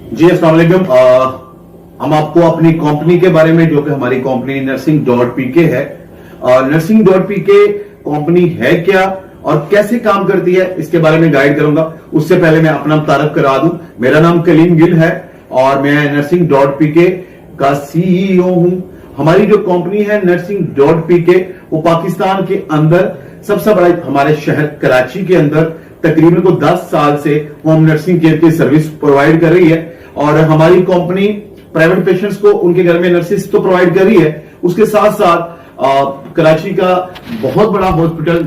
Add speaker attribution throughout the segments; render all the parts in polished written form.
Speaker 1: जी अस्सलाम वालेकुम। हम आपको अपनी कंपनी के बारे में, जो कि हमारी कंपनी नर्सिंग डॉट पीके है, नर्सिंग डॉट पीके कंपनी है क्या और कैसे काम करती है, इसके बारे में गाइड करूंगा। उससे पहले मैं अपना तारफ करा दूं, मेरा नाम कलीम गिल है और मैं नर्सिंग डॉट पीके का सीईओ हूं। हमारी जो कंपनी है नर्सिंग डॉट पीके, वो पाकिस्तान के अंदर सबसे बड़ा हमारे शहर कराची के अंदर तकरीबन को 10 साल से होम नर्सिंग केयर की सर्विस प्रोवाइड कर रही है। और हमारी कंपनी प्राइवेट पेशेंट्स को उनके घर में नर्सिस तो प्रोवाइड कर रही है, उसके साथ साथ कराची का बहुत बड़ा हॉस्पिटल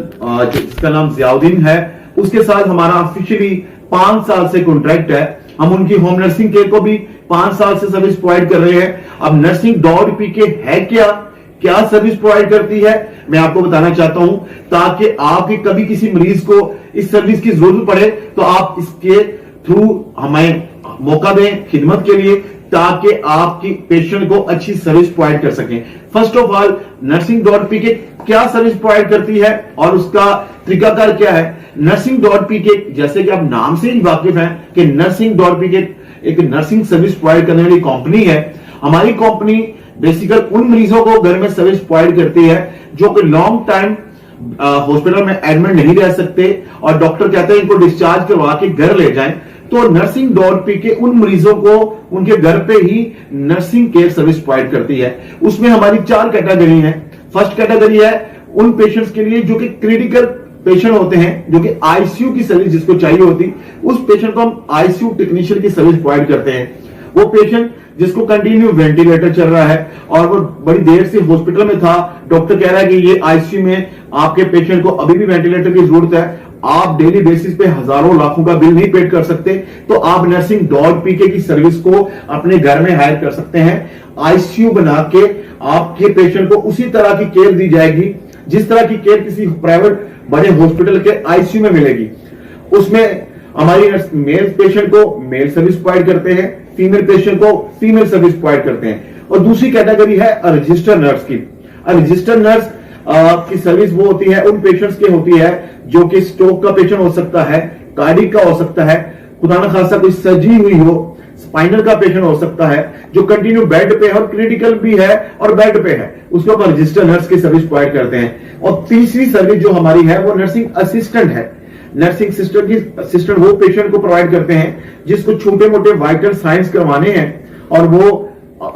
Speaker 1: जिसका नाम जियाउद्दीन है, उसके साथ हमारा ऑफिशियली 5 साल से कॉन्ट्रैक्ट है। हम उनकी होम नर्सिंग केयर को भी 5 साल से सर्विस प्रोवाइड कर रहे हैं। अब नर्सिंग डॉट पीके है क्या सर्विस प्रोवाइड करती है, मैं आपको बताना चाहता हूं, ताकि आपके कभी किसी मरीज को इस सर्विस की जरूरत पड़े तो आप इसके थ्रू हमें मौका दें खिदमत के लिए, ताकि आपकी पेशेंट को अच्छी सर्विस प्रोवाइड कर सकें। First of all, nursing dot PK क्या सर्विस प्रोवाइड करती है और उसका तरीकाकार क्या है। नर्सिंग डॉट पीके, जैसे कि आप नाम से ही वाकिफ हैं कि नर्सिंग डॉट पीके एक नर्सिंग सर्विस प्रोवाइड करने वाली कंपनी है। हमारी कंपनी बेसिकली उन मरीजों को घर में सर्विस प्रोवाइड करती है जो कि लॉन्ग टाइम हॉस्पिटल में एडमिट नहीं रह सकते और डॉक्टर कहते हैं इनको डिस्चार्ज करवा के घर ले जाएं, तो नर्सिंग डॉट पीके उन मरीजों को उनके घर पे ही नर्सिंग केयर सर्विस प्रोवाइड करती है। उसमें हमारी 4 कैटेगरी है। फर्स्ट कैटेगरी है उन पेशेंट्स के लिए जो कि क्रिटिकल पेशेंट होते हैं, जो कि आईसीयू की सर्विस जिसको चाहिए होती, उस पेशेंट को हम आईसीयू टेक्नीशियन की सर्विस प्रोवाइड करते हैं। वो पेशेंट जिसको कंटिन्यू वेंटिलेटर चल रहा है और वो बड़ी देर से हॉस्पिटल में था, डॉक्टर कह रहा है कि ये आईसीयू में आपके पेशेंट को अभी भी वेंटिलेटर की जरूरत है, आप डेली बेसिस पे हजारों लाखों का बिल नहीं पेड कर सकते, तो आप नर्सिंग डॉट पीके की सर्विस को अपने घर में हायर कर सकते हैं। आईसीयू बना के आपके पेशेंट को उसी तरह की केयर दी जाएगी जिस तरह की केयर किसी प्राइवेट बड़े हॉस्पिटल के आईसीयू में मिलेगी। उसमें हमारी मेल पेशेंट को मेल सर्विस प्रोवाइड करते हैं, फीमेल पेशेंट को फीमेल सर्विस प्रोवाइड करते हैं। और दूसरी कैटेगरी है रजिस्टर नर्स की। रजिस्टर नर्स की सर्विस वो होती है उन पेशेंट्स की होती है जो कि स्ट्रोक का पेशेंट हो सकता है, कार्डिक का हो सकता है, खुदा न खासा कोई सर्जरी हुई हो, स्पाइनल का पेशेंट हो सकता है जो कंटिन्यू बेड पे है और क्रिटिकल भी है और बेड पे है, उसके ऊपर रजिस्टर नर्स की सर्विस प्रोवाइड करते हैं। और तीसरी सर्विस जो हमारी है वो नर्सिंग असिस्टेंट है। नर्सिंग असिस्टेंट वो पेशेंट को प्रोवाइड करते हैं जिसको छोटे मोटे वाइटल साइंस करवाने हैं और वो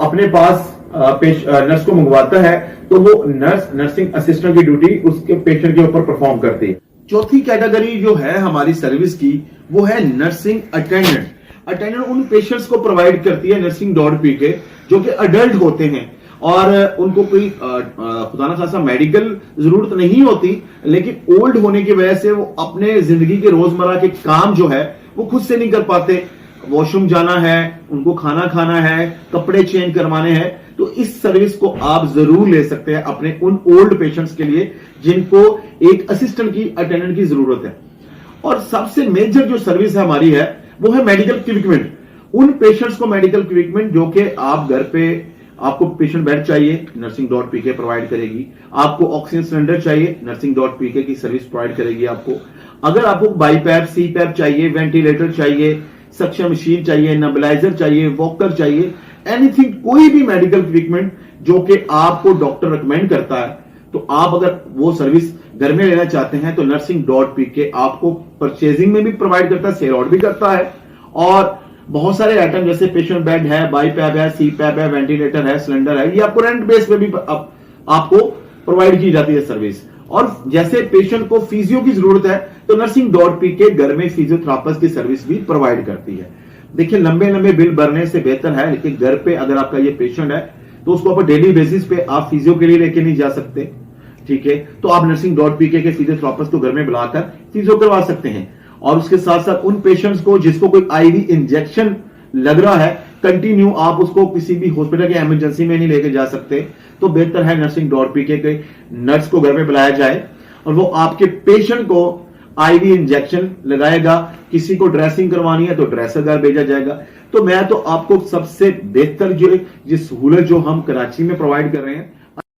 Speaker 1: अपने पास नर्स को मंगवाता है, तो वो नर्सिंग असिस्टेंट की ड्यूटी उसके पेशेंट के ऊपर परफॉर्म करती है। चौथी कैटेगरी जो है हमारी सर्विस की वो है नर्सिंग अटेंडेंट। अटेंडेंट उन पेशेंट्स को प्रोवाइड करती है नर्सिंग डॉट पीके जो कि अडल्ट होते हैं और उनको कोई खुदा न खासा मेडिकल जरूरत नहीं होती, लेकिन ओल्ड होने की वजह से वो अपने जिंदगी के रोजमर्रा के काम जो है वो खुद से नहीं कर पाते। वॉशरूम जाना है, उनको खाना खाना है, कपड़े चेंज करवाने हैं, तो इस सर्विस को आप जरूर ले सकते हैं अपने उन ओल्ड पेशेंट्स के लिए जिनको एक असिस्टेंट की, अटेंडेंट की जरूरत है। और सबसे मेजर जो सर्विस है हमारी है वो है मेडिकल इक्विपमेंट। उन पेशेंट्स को मेडिकल इक्विपमेंट जो कि आप घर पे, आपको पेशेंट बेड चाहिए, नर्सिंग डॉट पीके प्रोवाइड करेगी। आपको ऑक्सीजन सिलेंडर चाहिए, नर्सिंग डॉट पीके की सर्विस प्रोवाइड करेगी आपको। अगर आपको बाईपैप, सीपैप चाहिए, वेंटिलेटर चाहिए, सक्शन मशीन चाहिए, नेबुलाइजर चाहिए, वॉकर चाहिए, एनीथिंग, कोई भी मेडिकल इक्विपमेंट जो कि आपको डॉक्टर रिकमेंड करता है, तो आप अगर वो सर्विस घर में लेना चाहते हैं तो नर्सिंग डॉट पीके आपको परचेजिंग में भी प्रोवाइड करता है, सेल आउट भी करता है। और बहुत सारे आइटम जैसे पेशेंट बेड है, बाईपैप है, सीपैप है, वेंटिलेटर है, सिलेंडर है, ये आपको रेंट बेस पे भी आपको प्रोवाइड की जाती है सर्विस। और जैसे पेशेंट को फिजियो की जरूरत है तो नर्सिंग डॉट पीके घर में फिजियोथेरापिस्ट की सर्विस भी प्रोवाइड करती है। देखिए, लंबे लंबे बिल भरने से बेहतर है, लेकिन घर पे अगर आपका ये पेशेंट है तो उसको आप डेली बेसिस पे आप फिजियो के लिए लेके नहीं जा सकते, ठीक है, तो आप नर्सिंग डॉट पीके के फिजियोथेरापिस्ट को घर में बुलाकर फिजियो करवा सकते हैं। और उसके साथ साथ उन पेशेंट्स को जिसको कोई आईवी इंजेक्शन लग रहा है कंटिन्यू, आप उसको किसी भी हॉस्पिटल के इमरजेंसी में नहीं लेके जा सकते, तो बेहतर है नर्सिंग डॉट पीके के नर्स को घर में बुलाया जाए और वो आपके पेशेंट को आईवी इंजेक्शन लगाएगा। किसी को ड्रेसिंग करवानी है तो ड्रेसर घर भेजा जाएगा। तो मैं तो आपको सबसे बेहतर जो सहूलत जो हम कराची में प्रोवाइड कर रहे हैं